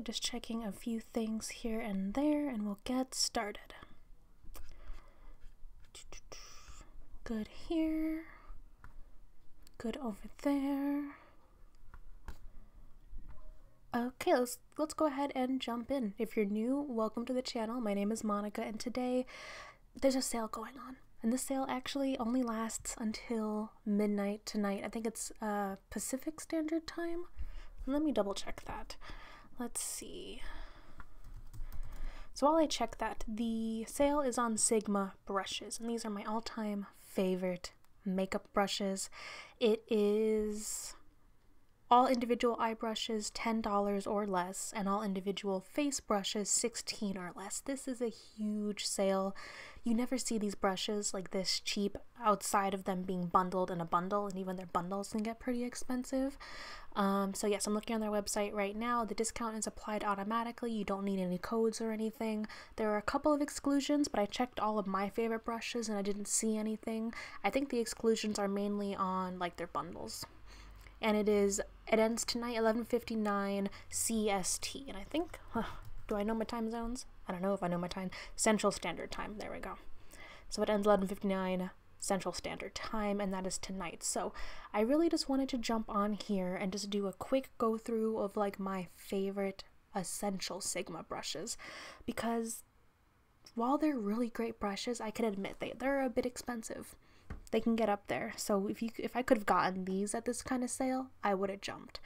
just checking a few things here and there, and we'll get started. Good here. Good over there. Okay, let's go ahead and jump in. If you're new, welcome to the channel. My name is Monica, and today there's a sale going on. And this sale actually only lasts until midnight tonight. I think it's Pacific Standard Time. Let me double check that. Let's see. So while I check that, the sale is on Sigma brushes, and these are my all-time favorite makeup brushes. It is all individual eye brushes $10 or less, and all individual face brushes $16 or less. This is a huge sale. You never see these brushes like this cheap outside of them being bundled in a bundle, and even their bundles can get pretty expensive. So yes, I'm looking on their website right now. The discount is applied automatically. You don't need any codes or anything. There are a couple of exclusions, but I checked all of my favorite brushes and I didn't see anything. I think the exclusions are mainly on like their bundles. And it ends tonight 11:59 CST, and I think, do I know my time zones? I don't know if I know my time. Central Standard Time, there we go. So it ends 11:59 Central Standard Time, and that is tonight. So I really just wanted to jump on here and just do a quick go through of like my favorite essential Sigma brushes, because while they're really great brushes, I can admit they're a bit expensive. They can get up there. So if I could have gotten these at this kind of sale, I would have jumped.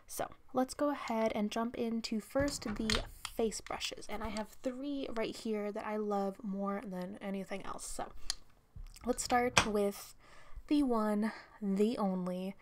So let's go ahead and jump into first the face brushes, and I have three right here that I love more than anything else. So let's start with the one, the only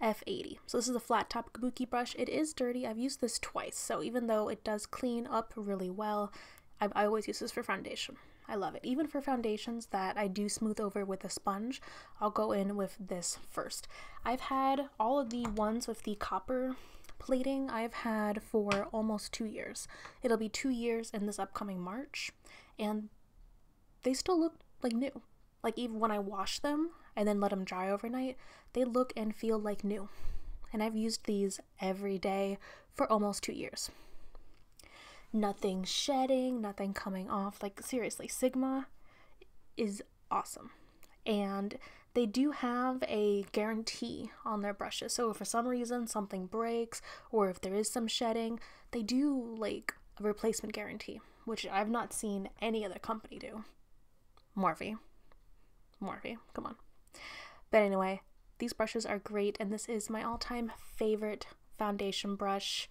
F80. So this is a flat top Kabuki brush. It is dirty. I've used this twice, so even though it does clean up really well, I always use this for foundation. I love it. Even for foundations that I do smooth over with a sponge, I'll go in with this first. I've had all of the ones with the copper plating I've had for almost 2 years. It'll be 2 years in this upcoming March, and they still look like new. Like even when I wash them and then let them dry overnight, they look and feel like new. And I've used these every day for almost 2 years. Nothing shedding, nothing coming off. Like seriously, Sigma is awesome. And they do have a guarantee on their brushes. So if for some reason something breaks or if there is some shedding, they do like a replacement guarantee, which I've not seen any other company do. Morphe, come on. But anyway, these brushes are great, and this is my all-time favorite foundation brush.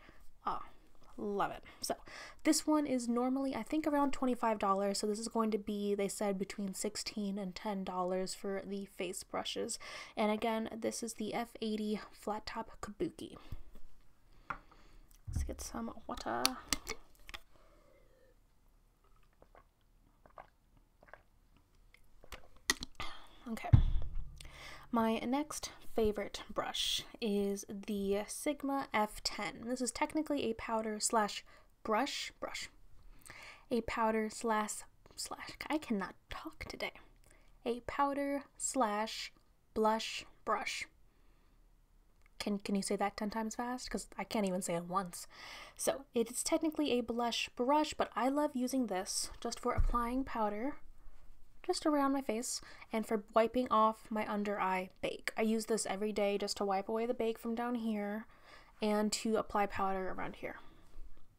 Love it. So this one is normally I think around $25, so this is going to be, they said, between $16 and $10 for the face brushes. And again, this is the F80 flat top Kabuki. Let's get some water. Okay, my next favorite brush is the Sigma F10. This is technically a powder slash brush. A powder slash, I cannot talk today. A powder slash blush brush. Can you say that 10 times fast? Because I can't even say it once. So it's technically a blush brush, but I love using this just for applying powder just around my face and for wiping off my under eye bake. I use this every day just to wipe away the bake from down here and to apply powder around here.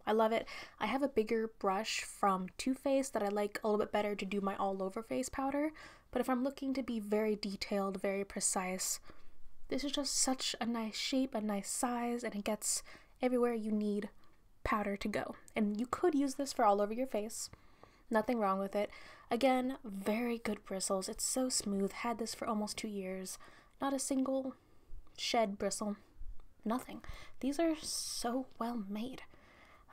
I love it. I have a bigger brush from Too Faced that I like a little bit better to do my all over face powder, but if I'm looking to be very detailed, very precise, this is just such a nice shape, a nice size, and it gets everywhere you need powder to go. And you could use this for all over your face. Nothing wrong with it. Again, very good bristles. It's so smooth. Had this for almost 2 years. Not a single shed bristle. Nothing. These are so well made.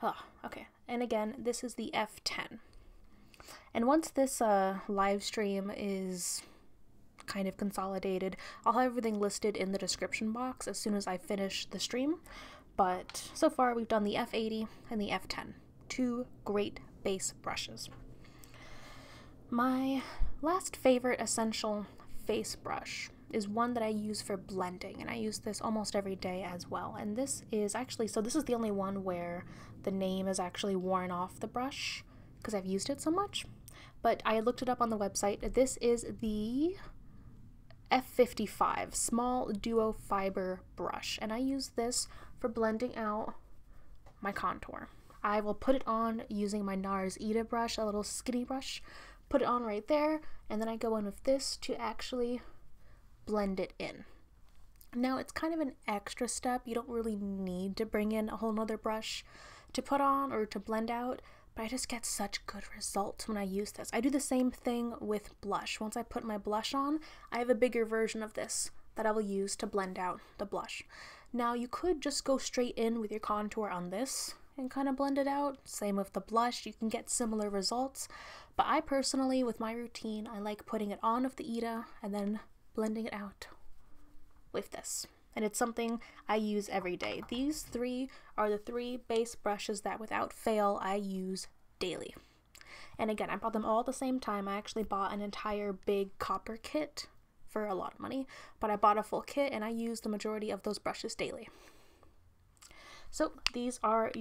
Oh, okay. And again, this is the F10. And once this live stream is kind of consolidated, I'll have everything listed in the description box as soon as I finish the stream. But so far we've done the F80 and the F10. Two great base brushes. My last favorite essential face brush is one that I use for blending, and I use this almost every day as well. And this is actually, so this is the only one where the name is actually worn off the brush because I've used it so much. But I looked it up on the website. This is the F55 Small Duo Fiber Brush, and I use this for blending out my contour. I will put it on using my NARS Ita brush, a little skinny brush, put it on right there, and then I go in with this to actually blend it in. Now it's kind of an extra step. You don't really need to bring in a whole nother brush to put on or to blend out, but I just get such good results when I use this. I do the same thing with blush. Once I put my blush on, I have a bigger version of this that I will use to blend out the blush. Now you could just go straight in with your contour on this and kind of blend it out. Same with the blush, you can get similar results. But I personally, with my routine, I like putting it on with the Ita and then blending it out with this. And it's something I use every day. These three are the three base brushes that without fail I use daily. And again, I bought them all at the same time. I actually bought an entire big copper kit for a lot of money, but I bought a full kit and I use the majority of those brushes daily. So these are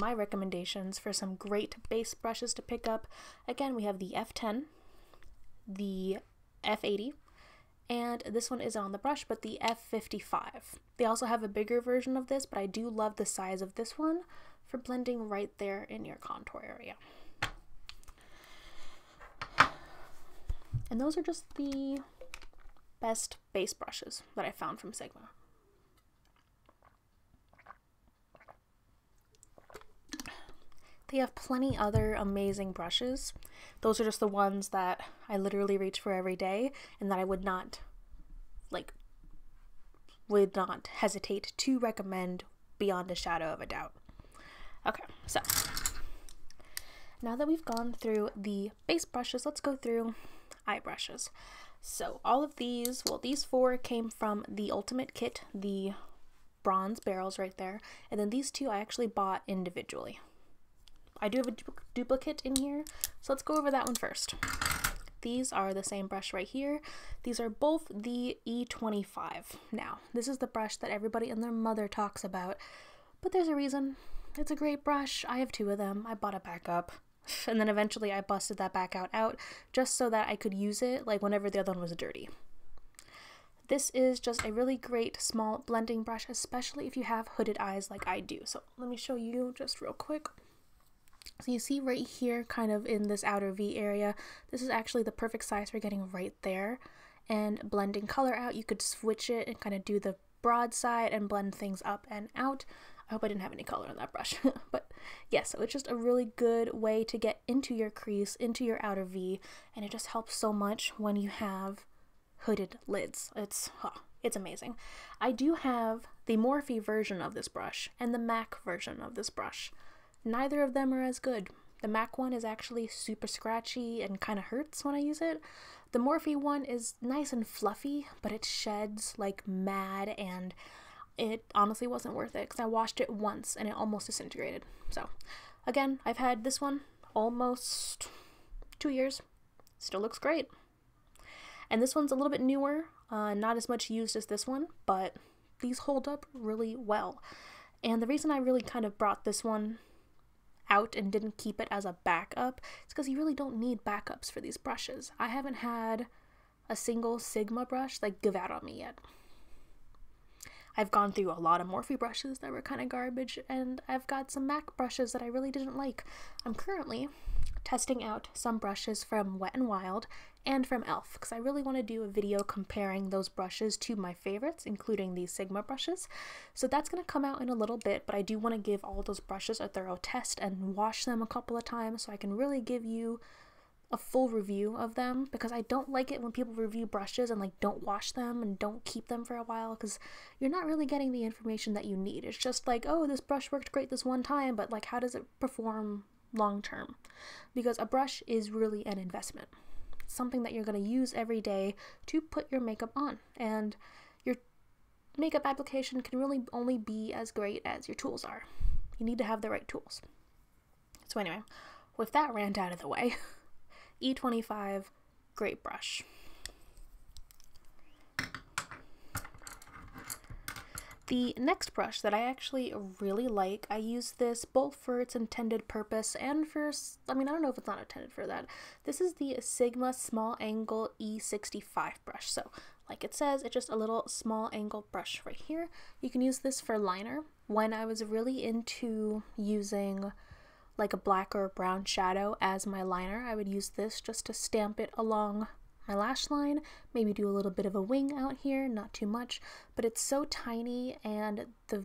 my recommendations for some great base brushes to pick up. Again, we have the F10, the F80, and this one isn't on the brush, but the F55. They also have a bigger version of this, but I do love the size of this one for blending right there in your contour area. And those are just the best base brushes that I found from Sigma. They have plenty other amazing brushes. Those are just the ones that I literally reach for every day and that I would not hesitate to recommend beyond a shadow of a doubt. Okay, so now that we've gone through the base brushes, let's go through eye brushes. So all of these, well, these four came from the Ultimate Kit, the bronze barrels right there, and then these two I actually bought individually. I do have a duplicate in here, so let's go over that one first. These are the same brush right here. These are both the E25. Now, this is the brush that everybody and their mother talks about, but there's a reason. It's a great brush. I have two of them. I bought a backup, and then eventually I busted that back out just so that I could use it like whenever the other one was dirty. This is just a really great small blending brush, especially if you have hooded eyes like I do. So let me show you just real quick. So you see right here, kind of in this outer V area, this is actually the perfect size for getting right there. And blending color out, you could switch it and kind of do the broad side and blend things up and out. I hope I didn't have any color on that brush. But yeah, so it's just a really good way to get into your crease, into your outer V, and it just helps so much when you have hooded lids. It's amazing. I do have the Morphe version of this brush and the MAC version of this brush. Neither of them are as good. The MAC one is actually super scratchy and kind of hurts when I use it. The Morphe one is nice and fluffy, but it sheds like mad, and it honestly wasn't worth it because I washed it once and it almost disintegrated. So again, I've had this one almost 2 years. Still looks great. And this one's a little bit newer, not as much used as this one, but these hold up really well. And the reason I really kind of brought this one out and didn't keep it as a backup is because you really don't need backups for these brushes. I haven't had a single Sigma brush like give out on me yet. I've gone through a lot of Morphe brushes that were kind of garbage, and I've got some MAC brushes that I really didn't like. I'm currently testing out some brushes from Wet n Wild and from e.l.f. because I really want to do a video comparing those brushes to my favorites, including these Sigma brushes. So that's going to come out in a little bit, but I do want to give all those brushes a thorough test and wash them a couple of times so I can really give you a full review of them, because I don't like it when people review brushes and like don't wash them and don't keep them for a while, because you're not really getting the information that you need. It's just like, oh, this brush worked great this one time, but like how does it perform long term? Because a brush is really an investment. It's something that you're going to use every day to put your makeup on, and your makeup application can really only be as great as your tools are. You need to have the right tools. So anyway, with that rant out of the way, E25, great brush. The next brush that I actually really like, I use this both for its intended purpose and for, I don't know if it's not intended for that. This is the Sigma Small Angle E65 brush. So like it says, it's just a little small angle brush right here. You can use this for liner. When I was really into using like a black or a brown shadow as my liner, I would use this just to stamp it along my lash line, maybe do a little bit of a wing out here, not too much, but it's so tiny and the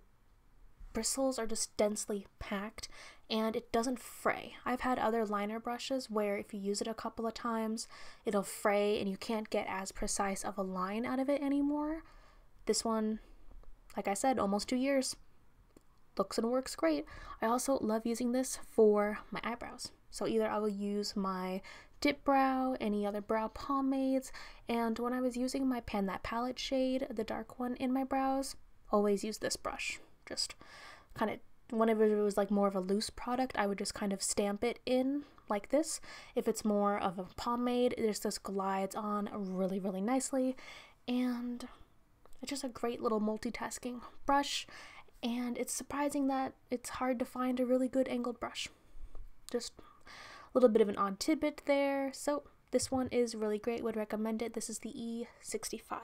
bristles are just densely packed and it doesn't fray. I've had other liner brushes where if you use it a couple of times, it'll fray and you can't get as precise of a line out of it anymore. This one, like I said, almost 2 years. Looks and works great. I also love using this for my eyebrows. So either I will use my dip brow, any other brow pomades, and when I was using my Pan That palette shade, the dark one in my brows, always use this brush. Just kind of, whenever it was like more of a loose product, I would just kind of stamp it in like this. If it's more of a pomade, it just glides on really, really nicely, and it's just a great little multitasking brush, and it's surprising that it's hard to find a really good angled brush. Just a little bit of an odd tidbit there. So this one is really great, would recommend it. This is the E65.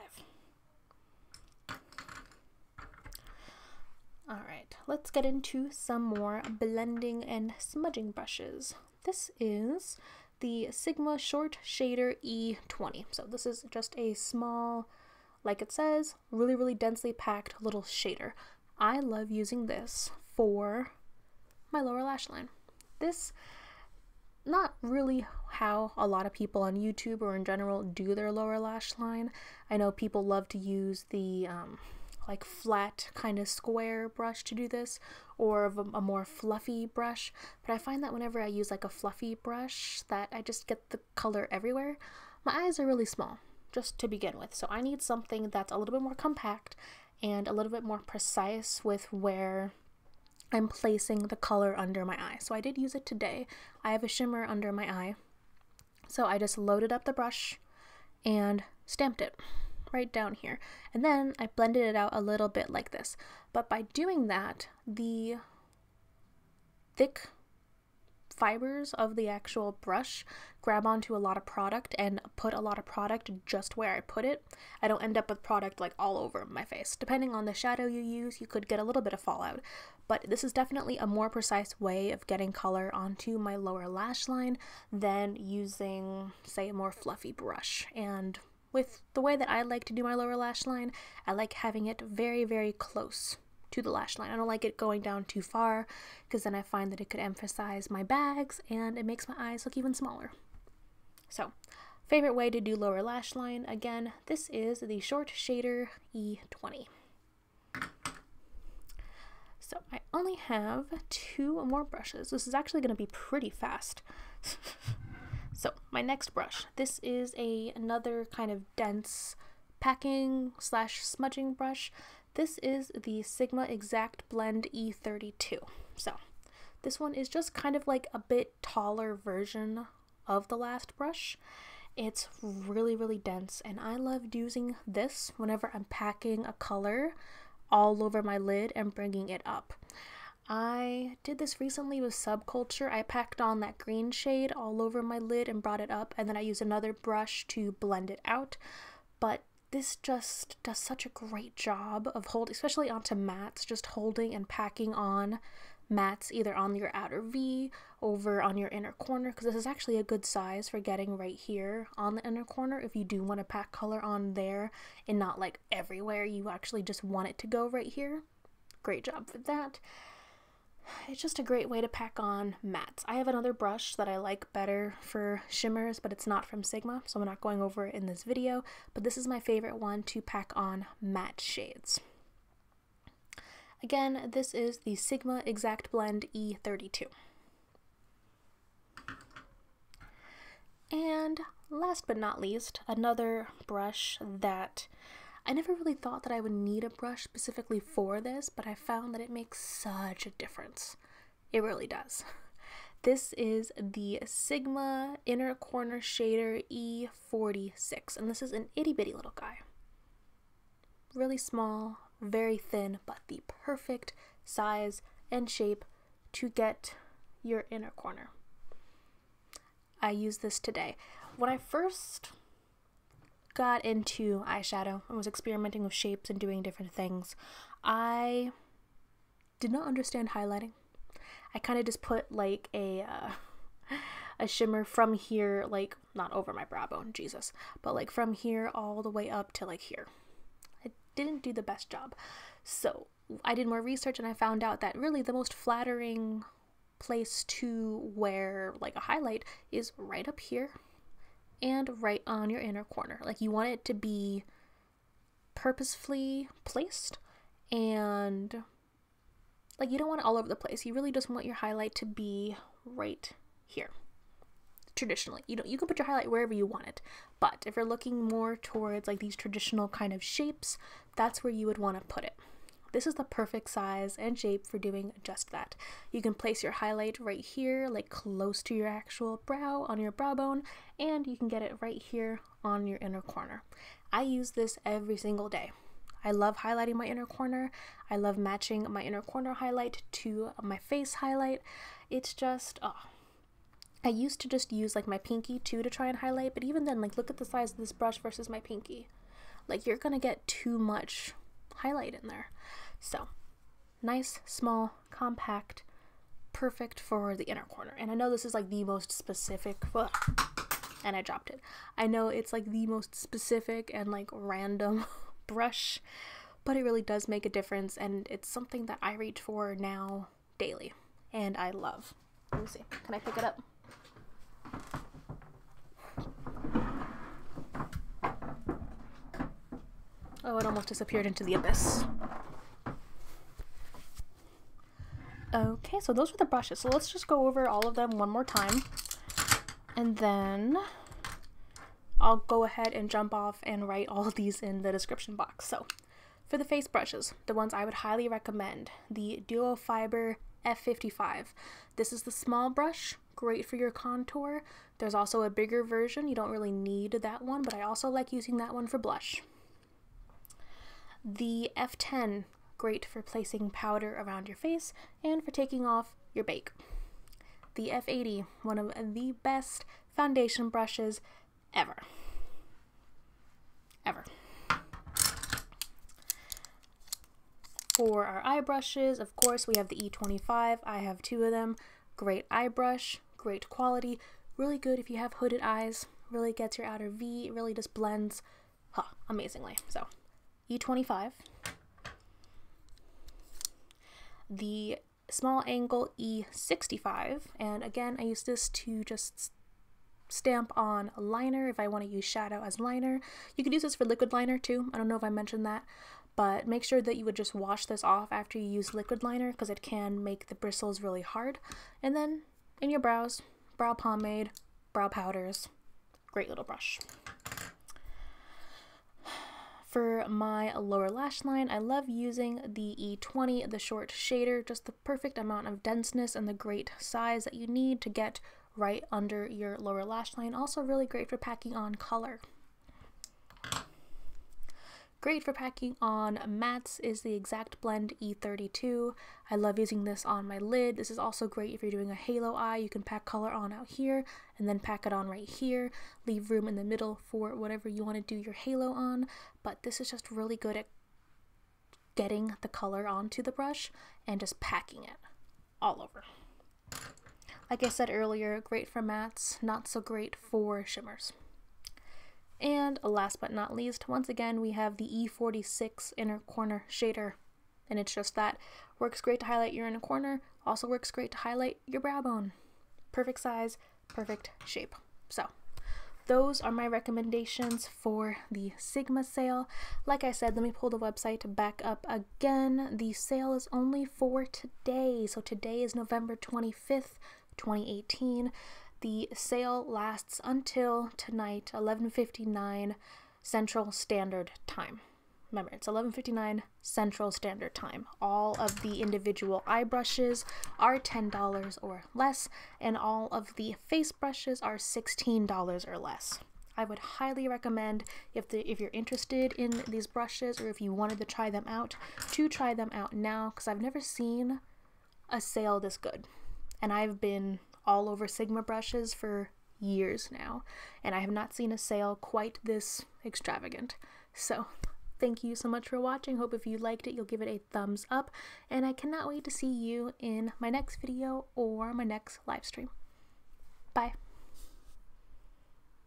Alright, let's get into some more blending and smudging brushes. This is the Sigma Short Shader E20. So this is just a small, like it says, really, really densely packed little shader. I love using this for my lower lash line. This, not really how a lot of people on YouTube or in general do their lower lash line. I know people love to use the like flat kind of square brush to do this, or a more fluffy brush, but I find that whenever I use like a fluffy brush that I just get the color everywhere. My eyes are really small just to begin with, so I need something that's a little bit more compact and a little bit more precise with where I'm placing the color under my eye. So I did use it today. I have a shimmer under my eye, so I just loaded up the brush and stamped it right down here, and then I blended it out a little bit like this. But by doing that, the thick fibers of the actual brush grab onto a lot of product and put a lot of product just where I put it. I don't end up with product like all over my face. Depending on the shadow you use, you could get a little bit of fallout, but this is definitely a more precise way of getting color onto my lower lash line than using, say, a more fluffy brush. And with the way that I like to do my lower lash line, I like having it very, very close to the lash line. I don't like it going down too far, because then I find that it could emphasize my bags and it makes my eyes look even smaller. So, favorite way to do lower lash line, again, this is the Short Shader E20. So I only have 2 more brushes. This is actually going to be pretty fast. So my next brush, this is another kind of dense packing / smudging brush. This is the Sigma Exact Blend E32. So this one is just kind of like a bit taller version of the last brush. It's really, really dense, and I love using this whenever I'm packing a color all over my lid and bringing it up. I did this recently with Subculture. I packed on that green shade all over my lid and brought it up, and then I used another brush to blend it out. But this just does such a great job of holding, especially onto mattes, just holding and packing on mattes either on your outer V, over on your inner corner, because this is actually a good size for getting right here on the inner corner if you do want to pack color on there and not like everywhere. You actually just want it to go right here. Great job for that. It's just a great way to pack on mattes. I have another brush that I like better for shimmers, but it's not from Sigma, so I'm not going over it in this video, but this is my favorite one to pack on matte shades. Again, this is the Sigma Exact Blend E32. And last but not least, another brush that I never really thought that I would need a brush specifically for this, but I found that it makes such a difference. It really does. This is the Sigma Inner Corner Shader E46, and this is an itty bitty little guy. Really small, very thin, but the perfect size and shape to get your inner corner. I use this today. When I first got into eyeshadow and was experimenting with shapes and doing different things, I did not understand highlighting. I kind of just put like a shimmer from here, like not over my brow bone, Jesus, but like from here all the way up to like here. I didn't do the best job. So I did more research and I found out that really the most flattering place to wear like a highlight is right up here and right on your inner corner. Like you want it to be purposefully placed, and like you don't want it all over the place. You really just want your highlight to be right here. Traditionally, you can put your highlight wherever you want it, but if you're looking more towards like these traditional kind of shapes, that's where you would want to put it. This is the perfect size and shape for doing just that. You can place your highlight right here, like close to your actual brow, on your brow bone, and you can get it right here on your inner corner. I use this every single day. I love highlighting my inner corner. I love matching my inner corner highlight to my face highlight. It's just, I used to just use like my pinky too to try and highlight, but even then, like look at the size of this brush versus my pinky. Like you're gonna get too much highlight in there. So nice, small, compact, perfect for the inner corner. And I know this is like the most specific, and I dropped it. I know it's like the most specific and like random brush, but it really does make a difference, and it's something that I reach for now daily and I love. Let me see, can I pick it up? Oh, it almost disappeared into the abyss. Okay, so those were the brushes. So let's just go over all of them one more time, and then I'll go ahead and jump off and write all of these in the description box. So for the face brushes, the ones I would highly recommend, the Duo Fiber F55. This is the small brush, great for your contour. There's also a bigger version. You don't really need that one, but I also like using that one for blush. The F10, great for placing powder around your face and for taking off your bake. The F80, one of the best foundation brushes ever. For our eye brushes, of course, we have the E25. I have two of them. Great eye brush, great quality, really good if you have hooded eyes, really gets your outer V, it really just blends amazingly. So E25. The small angle E65, and again I use this to just stamp on a liner if I want to use shadow as liner. You could use this for liquid liner too. I don't know if I mentioned that, but make sure that you would just wash this off after you use liquid liner because it can make the bristles really hard. And then in your brows, brow pomade, brow powders, great little brush. For my lower lash line, I love using the E20, the short shader, just the perfect amount of denseness and the great size that you need to get right under your lower lash line. Also really great for packing on color. Great for packing on mattes is the Exact Blend E32. I love using this on my lid. This is also great if you're doing a halo eye. You can pack color on out here and then pack it on right here. Leave room in the middle for whatever you want to do your halo on. But this is just really good at getting the color onto the brush and just packing it all over. Like I said earlier, great for mattes, not so great for shimmers. And last but not least, once again, we have the E46 Inner Corner Shader. And it's just that. Works great to highlight your inner corner, also works great to highlight your brow bone. Perfect size, perfect shape. So, those are my recommendations for the Sigma sale. Like I said, let me pull the website back up again. The sale is only for today. So today is November 25th, 2018. The sale lasts until tonight, 11:59 Central Standard Time. Remember, it's 11:59 Central Standard Time. All of the individual eye brushes are $10 or less, and all of the face brushes are $16 or less. I would highly recommend, if you're interested in these brushes, or if you wanted to try them out, to try them out now, because I've never seen a sale this good. And I've been all over Sigma brushes for years now, and I have not seen a sale quite this extravagant. So thank you so much for watching. Hope if you liked it, you'll give it a thumbs up, and I cannot wait to see you in my next video or my next live stream. Bye.